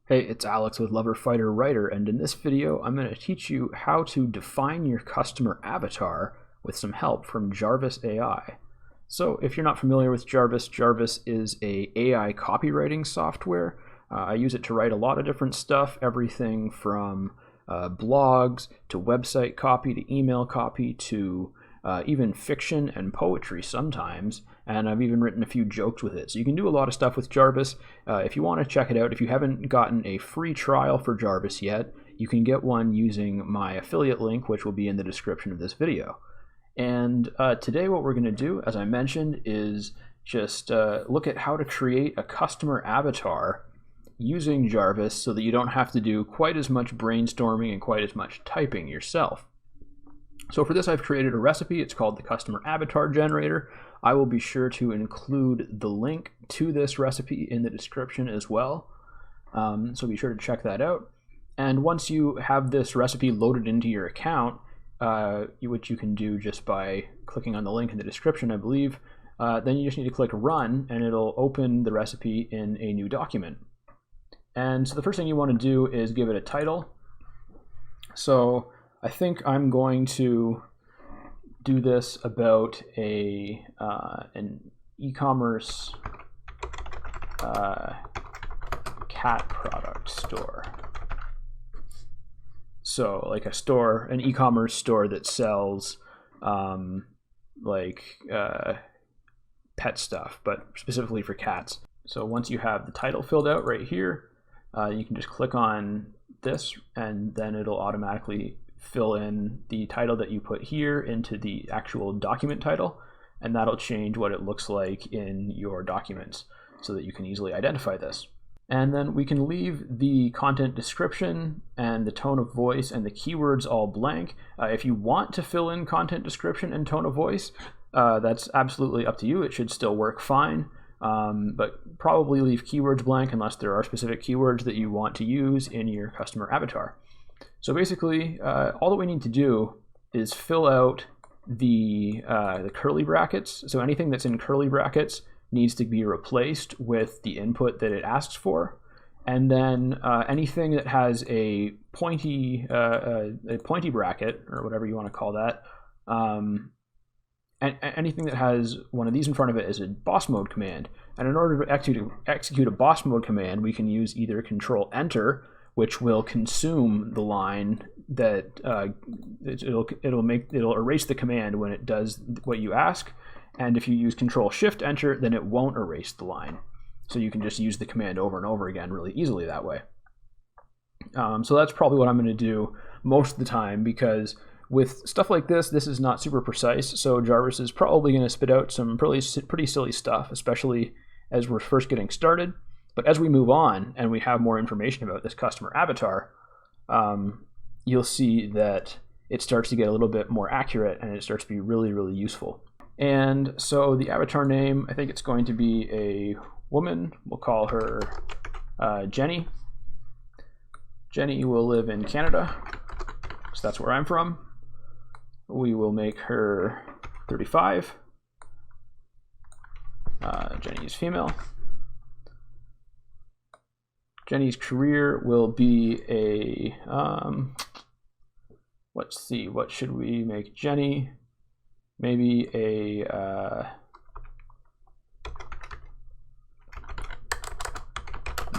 Hey, it's Alex with Lover Fighter Writer, and in this video I'm going to teach you how to define your customer avatar with some help from Jarvis AI. So if you're not familiar with Jarvis, Jarvis is a AI copywriting software. I use it to write a lot of different stuff, everything from blogs to website copy to email copy to even fiction and poetry sometimes, and I've even written a few jokes with it. So you can do a lot of stuff with Jarvis. If you want to check it out, if you haven't gotten a free trial for Jarvis yet, you can get one using my affiliate link, which will be in the description of this video. And today what we're going to do, as I mentioned, is just look at how to create a customer avatar using Jarvis so that you don't have to do quite as much brainstorming and quite as much typing yourself. So for this, I've created a recipe. It's called the Customer Avatar Generator. I will be sure to include the link to this recipe in the description as well. So be sure to check that out. And once you have this recipe loaded into your account, which you can do just by clicking on the link in the description, I believe, then you just need to click Run, and it'll open the recipe in a new document. And so the first thing you want to do is give it a title. So I think I'm going to do this about an e-commerce cat product store. So like a store, an e-commerce store that sells pet stuff, but specifically for cats. So once you have the title filled out right here, you can just click on this, and then it'll automatically fill in the title that you put here into the actual document title, and that'll change what it looks like in your documents so that you can easily identify this. And then we can leave the content description and the tone of voice and the keywords all blank. If you want to fill in content description and tone of voice, that's absolutely up to you. It should still work fine, but probably leave keywords blank unless there are specific keywords that you want to use in your customer avatar. So basically, all that we need to do is fill out the curly brackets. So anything that's in curly brackets needs to be replaced with the input that it asks for. And then anything that has a pointy bracket, or whatever you want to call that, and anything that has one of these in front of it is a boss mode command. And in order to execute a boss mode command, we can use either Control Enter, which will consume the line that it'll erase the command when it does what you ask. And if you use Control Shift Enter, then it won't erase the line. So you can just use the command over and over again really easily that way. So that's probably what I'm going to do most of the time, because with stuff like this, this is not super precise. So Jarvis is probably going to spit out some pretty silly stuff, especially as we're first getting started. But as we move on and we have more information about this customer avatar, you'll see that it starts to get a little bit more accurate, and it starts to be really, really useful. And so the avatar name, I think it's going to be a woman. We'll call her Jenny. Jenny will live in Canada, so that's where I'm from. We will make her 35. Jenny is female. Jenny's career will be a, let's see, what should we make Jenny? Maybe a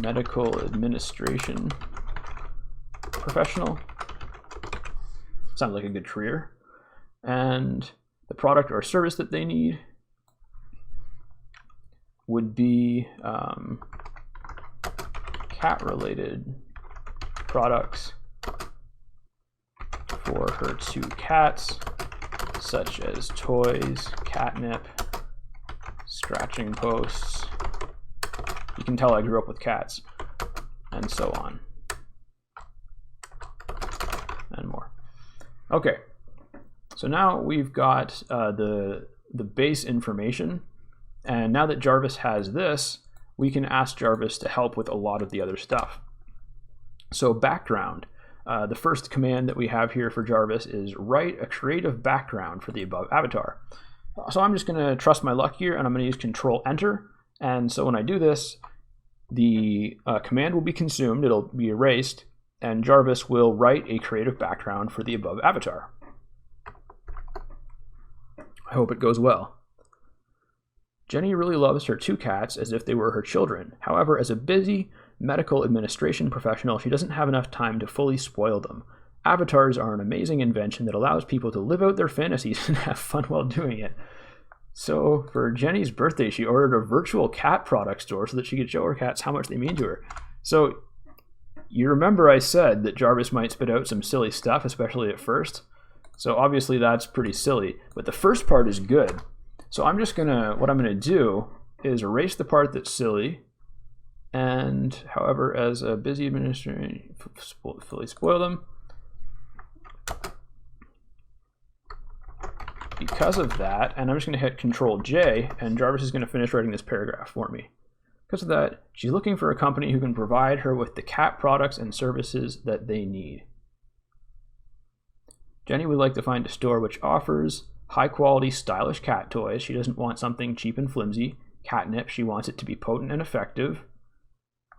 medical administration professional. Sounds like a good career. And the product or service that they need would be cat-related products for her 2 cats, such as toys, catnip, scratching posts. You can tell I grew up with cats, and so on, and more. Okay, so now we've got the base information, and now that Jarvis has this, we can ask Jarvis to help with a lot of the other stuff. So background. The first command that we have here for Jarvis is write a creative background for the above avatar. So I'm just going to trust my luck here, and I'm going to use Control Enter. And so when I do this, the command will be consumed, it'll be erased, and Jarvis will write a creative background for the above avatar. I hope it goes well. Jenny really loves her 2 cats as if they were her children. However, as a busy medical administration professional, she doesn't have enough time to fully spoil them. Avatars are an amazing invention that allows people to live out their fantasies and have fun while doing it. So for Jenny's birthday, she ordered a virtual cat product store so that she could show her cats how much they mean to her. So you remember I said that Jarvis might spit out some silly stuff, especially at first. So obviously that's pretty silly, but the first part is good. So what I'm gonna do is erase the part that's silly, and however, as a busy administrator, fully spoil them. Because of that, and I'm just gonna hit Control J, and Jarvis is gonna finish writing this paragraph for me. Because of that, she's looking for a company who can provide her with the cat products and services that they need. Jenny would like to find a store which offers high-quality, stylish cat toys. She doesn't want something cheap and flimsy. Catnip, she wants it to be potent and effective.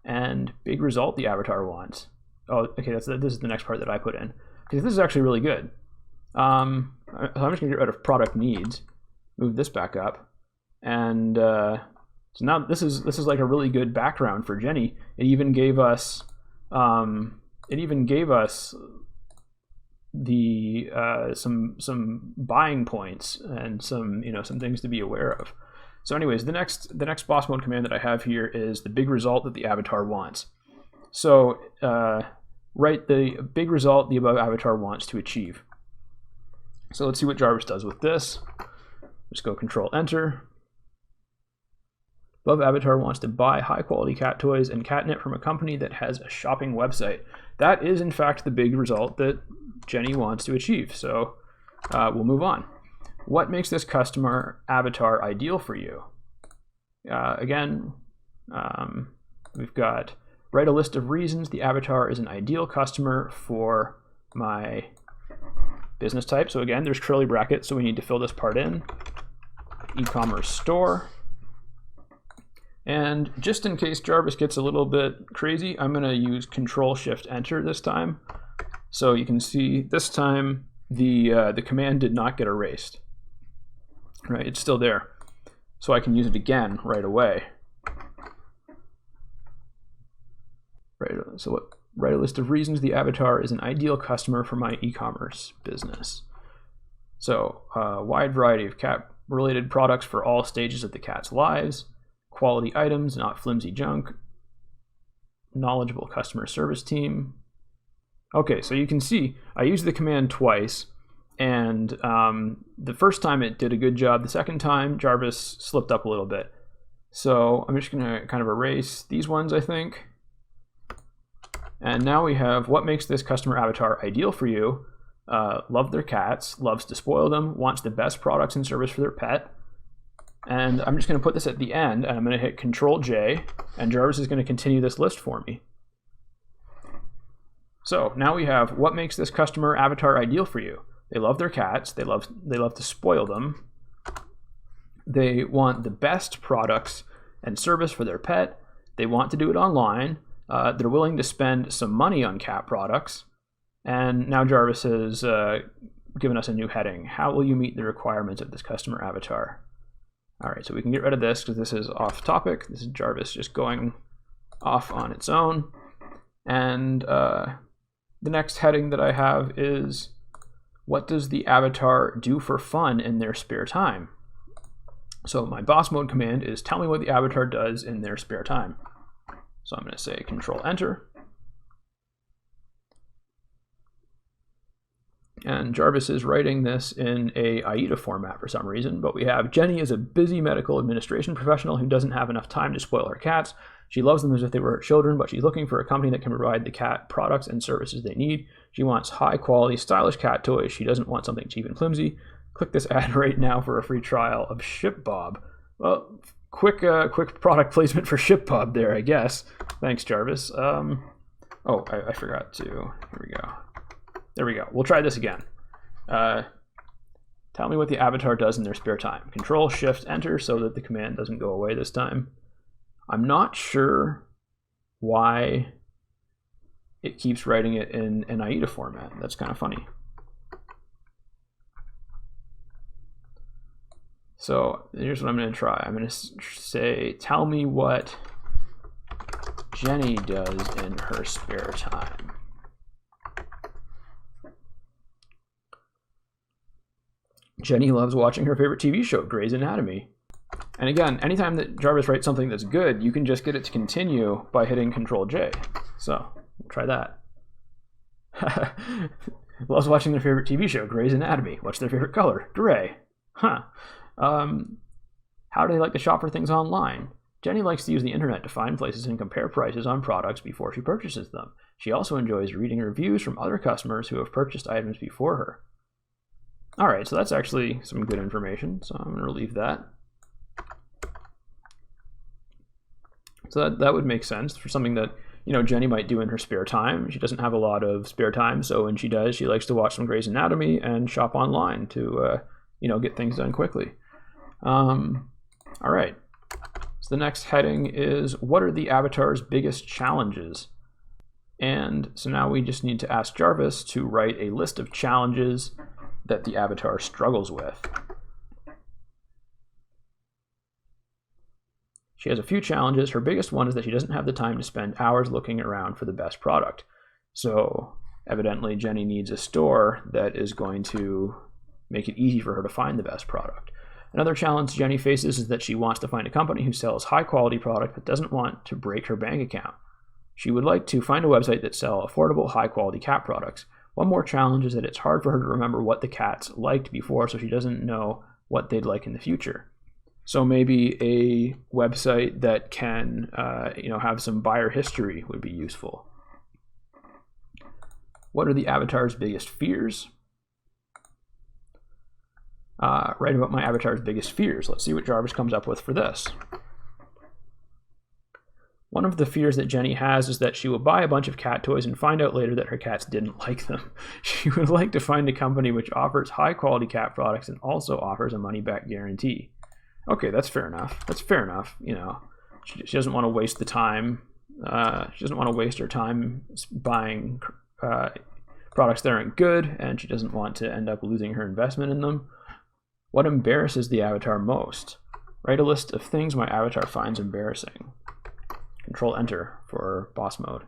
And big result the avatar wants. Oh, okay, this is the next part that I put in. Because this is actually really good. I'm just going to get rid of product needs, move this back up, and so now this is like a really good background for Jenny. It even gave us the some buying points and some things to be aware of. So anyways, the next boss mode command that I have here is the big result that the avatar wants. So write the big result the above avatar wants to achieve. So let's see what Jarvis does with this. Just go Control Enter. Above avatar wants to buy high quality cat toys and catnip from a company that has a shopping website. That is in fact the big result that Jenny wants to achieve. So we'll move on. What makes this customer avatar ideal for you? Again, we've got write a list of reasons the avatar is an ideal customer for my business type. So again, there's curly brackets, so we need to fill this part in. E-commerce store. And just in case Jarvis gets a little bit crazy, I'm going to use Control-Shift-Enter this time. So you can see this time the command did not get erased. Right, it's still there. So I can use it again right away. Right, so what? Write a list of reasons the avatar is an ideal customer for my e-commerce business. So wide variety of cat-related products for all stages of the cat's lives. Quality items, not flimsy junk. Knowledgeable customer service team. Okay, so you can see I used the command twice, and the first time it did a good job. The second time, Jarvis slipped up a little bit. So I'm just going to kind of erase these ones, I think. And now we have what makes this customer avatar ideal for you. Love their cats, loves to spoil them, wants the best products and service for their pet. And I'm just going to put this at the end, and I'm going to hit Control J, and Jarvis is going to continue this list for me. So now we have what makes this customer avatar ideal for you. They love their cats, they love to spoil them. They want the best products and service for their pet. They want to do it online. They're willing to spend some money on cat products. And now Jarvis has given us a new heading. How will you meet the requirements of this customer avatar? All right, so we can get rid of this because this is off topic. This is Jarvis just going off on its own. And the next heading that I have is, what does the avatar do for fun in their spare time? So my boss mode command is tell me what the avatar does in their spare time. So I'm going to say Control Enter. And Jarvis is writing this in a AIDA format for some reason, but we have Jenny is a busy medical administration professional who doesn't have enough time to spoil her cats. She loves them as if they were her children, but she's looking for a company that can provide the cat products and services they need. She wants high quality, stylish cat toys. She doesn't want something cheap and flimsy. Click this ad right now for a free trial of ShipBob. Well, quick product placement for ShipBob there, I guess. Thanks, Jarvis. Oh, I forgot to. Here we go. There we go. We'll try this again. Tell me what the avatar does in their spare time. Control Shift Enter so that the command doesn't go away this time. I'm not sure why it keeps writing it in an AIDA format. That's kind of funny. So here's what I'm going to try. I'm going to say, tell me what Jenny does in her spare time. Jenny loves watching her favorite TV show, Grey's Anatomy. And again, anytime that Jarvis writes something that's good, you can just get it to continue by hitting Control-J. So try that. Loves watching their favorite TV show, Grey's Anatomy. What's their favorite color? Gray. Huh. How do they like to shop for things online? Jenny likes to use the internet to find places and compare prices on products before she purchases them. She also enjoys reading reviews from other customers who have purchased items before her. All right, so that's actually some good information, so I'm going to leave that. So that would make sense for something that, you know, Jenny might do in her spare time. She doesn't have a lot of spare time, so when she does, she likes to watch some Grey's Anatomy and shop online to, you know, get things done quickly. All right, so the next heading is, what are the avatar's biggest challenges? And so now we just need to ask Jarvis to write a list of challenges that the avatar struggles with. She has a few challenges. Her biggest one is that she doesn't have the time to spend hours looking around for the best product. So evidently Jenny needs a store that is going to make it easy for her to find the best product. Another challenge Jenny faces is that she wants to find a company who sells high quality product but doesn't want to break her bank account. She would like to find a website that sells affordable, high quality cat products. One more challenge is that it's hard for her to remember what the cats liked before, so she doesn't know what they'd like in the future. So maybe a website that can, you know, have some buyer history would be useful. What are the avatar's biggest fears? Write about my avatar's biggest fears. Let's see what Jarvis comes up with for this. One of the fears that Jenny has is that she will buy a bunch of cat toys and find out later that her cats didn't like them. She would like to find a company which offers high quality cat products and also offers a money back guarantee. Okay, that's fair enough. That's fair enough. You know, she doesn't want to waste the time. She doesn't want to waste her time buying products that aren't good, and she doesn't want to end up losing her investment in them. What embarrasses the avatar most? Write a list of things my avatar finds embarrassing. Control-Enter for boss mode.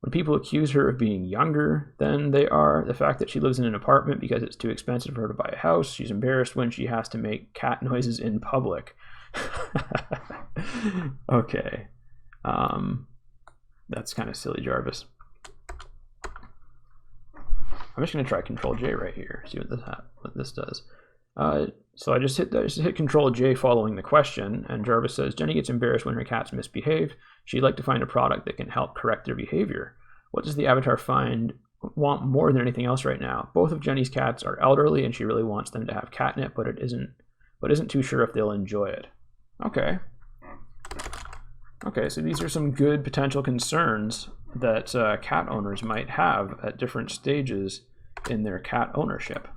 When people accuse her of being younger than they are, the fact that she lives in an apartment because it's too expensive for her to buy a house, she's embarrassed when she has to make cat noises in public. Okay. That's kind of silly, Jarvis. I'm just going to try Control-J right here, see what this does. So I just hit Control-J following the question, and Jarvis says, Jenny gets embarrassed when her cats misbehave. She'd like to find a product that can help correct their behavior. What does the avatar want more than anything else right now? Both of Jenny's cats are elderly, and she really wants them to have catnip, but isn't too sure if they'll enjoy it. Okay. Okay, so these are some good potential concerns that cat owners might have at different stages in their cat ownership.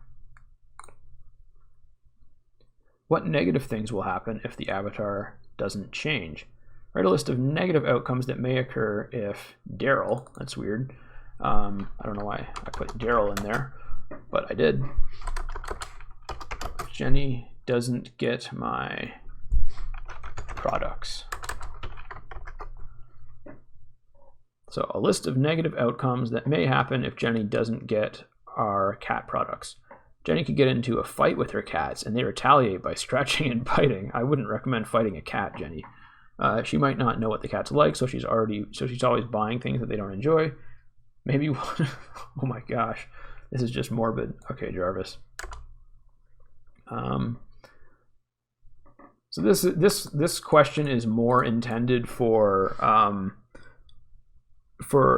What negative things will happen if the avatar doesn't change? Write a list of negative outcomes that may occur if Daryl, that's weird, I don't know why I put Daryl in there, but I did. Jenny doesn't get my products. So a list of negative outcomes that may happen if Jenny doesn't get our cat products. Jenny could get into a fight with her cats, and they retaliate by scratching and biting. I wouldn't recommend fighting a cat, Jenny. She might not know what the cat's like, so she's always buying things that they don't enjoy. Maybe one. Oh my gosh, this is just morbid. Okay, Jarvis. So this question is more intended for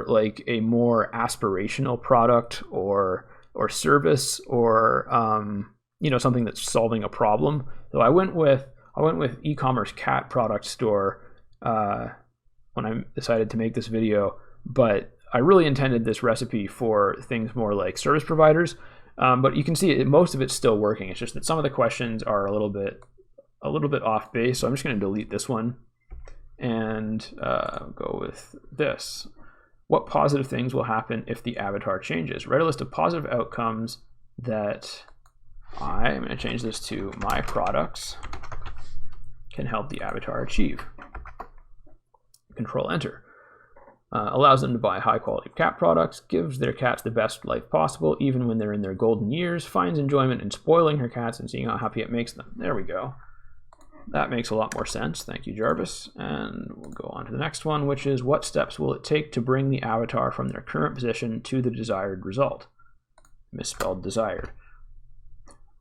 like a more aspirational product or service, or you know, something that's solving a problem. So I went with e-commerce cat product store when I decided to make this video, but I really intended this recipe for things more like service providers. But you can see most of it's still working. It's just that some of the questions are a little bit off base. So I'm just going to delete this one and go with this. What positive things will happen if the avatar changes? Write a list of positive outcomes that I'm going to change this to my products can help the avatar achieve. Control Enter. Allows them to buy high quality cat products, gives their cats the best life possible even when they're in their golden years, finds enjoyment in spoiling her cats and seeing how happy it makes them. There we go. That makes a lot more sense. Thank you, Jarvis. And we'll go on to the next one, which is what steps will it take to bring the avatar from their current position to the desired result? Misspelled desired.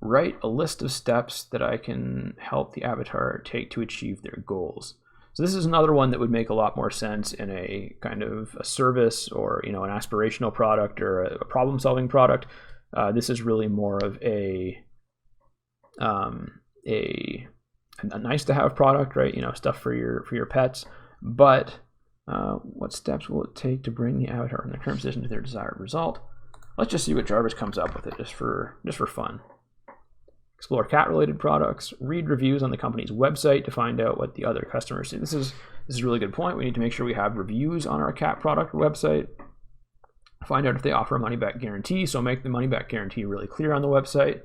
Write a list of steps that I can help the avatar take to achieve their goals. So this is another one that would make a lot more sense in a kind of a service or an aspirational product or a problem-solving product. This is really more of a nice-to-have product, right? Stuff for your pets. But what steps will it take to bring the avatar from their current position to their desired result? Let's just see what Jarvis comes up with it, just for fun. Explore cat-related products. Read reviews on the company's website to find out what the other customers see. This is a really good point. We need to make sure we have reviews on our cat product website. Find out if they offer a money-back guarantee. So make the money-back guarantee really clear on the website.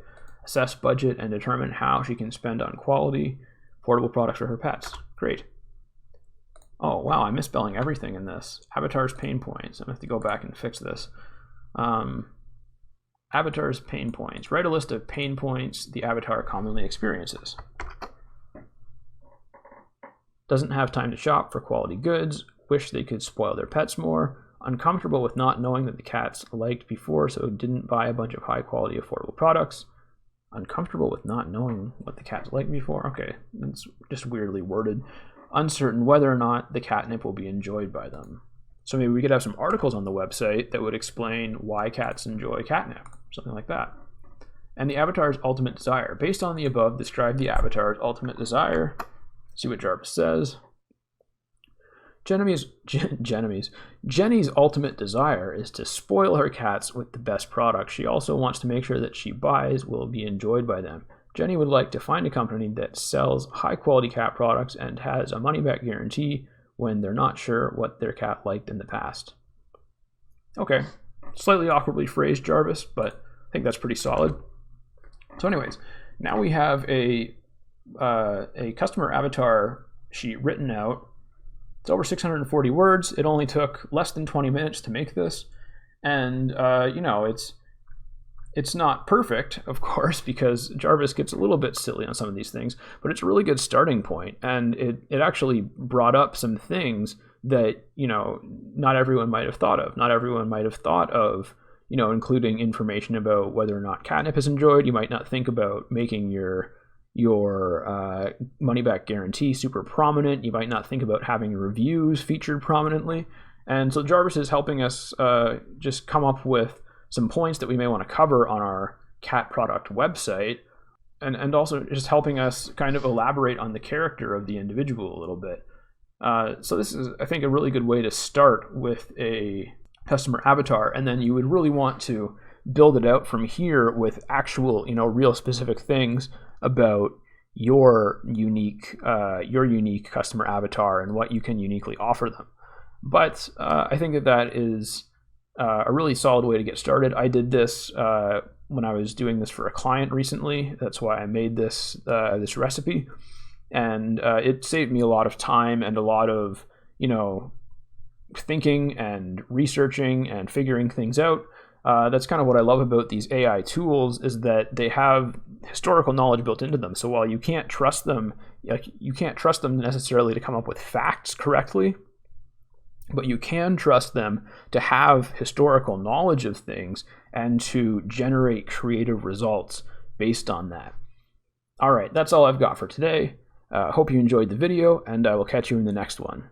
Assess budget and determine how she can spend on quality, affordable products for her pets. Great. Oh wow, I'm misspelling everything in this. Avatar's pain points. I'm gonna have to go back and fix this. Avatar's pain points. Write a list of pain points the avatar commonly experiences. Doesn't have time to shop for quality goods. Wish they could spoil their pets more. Uncomfortable with not knowing that the cats liked before, so didn't buy a bunch of high quality affordable products. Uncomfortable with not knowing what the cats liked before. Okay, that's just weirdly worded. Uncertain whether or not the catnip will be enjoyed by them. So maybe we could have some articles on the website that would explain why cats enjoy catnip. Something like that. And the avatar's ultimate desire. Based on the above, describe the avatar's ultimate desire. See what Jarvis says. Jenny's ultimate desire is to spoil her cats with the best product. She also wants to make sure that she buys will be enjoyed by them. Jenny would like to find a company that sells high quality cat products and has a money back guarantee when they're not sure what their cat liked in the past. Okay. Slightly awkwardly phrased, Jarvis, but I think that's pretty solid. So anyways, now we have a customer avatar sheet written out. It's over 640 words. It only took less than 20 minutes to make this. And, it's not perfect, of course, because Jarvis gets a little bit silly on some of these things, but it's a really good starting point. And it actually brought up some things that, not everyone might have thought of. Not everyone might have thought of, including information about whether or not catnip is enjoyed. You might not think about making your money back guarantee super prominent. You might not think about having reviews featured prominently. And so Jarvis is helping us just come up with some points that we may want to cover on our cat product website, and also just helping us kind of elaborate on the character of the individual a little bit. So this is, I think, a really good way to start with a customer avatar, and then you would really want to build it out from here with actual, real specific things about your unique customer avatar and what you can uniquely offer them. But I think that is a really solid way to get started. I did this when I was doing this for a client recently. That's why I made this recipe, and it saved me a lot of time and a lot of thinking and researching and figuring things out. That's kind of what I love about these AI tools, is that they have historical knowledge built into them. So while you can't trust them, you can't trust them necessarily to come up with facts correctly, but you can trust them to have historical knowledge of things and to generate creative results based on that. All right, that's all I've got for today. Hope you enjoyed the video, and I will catch you in the next one.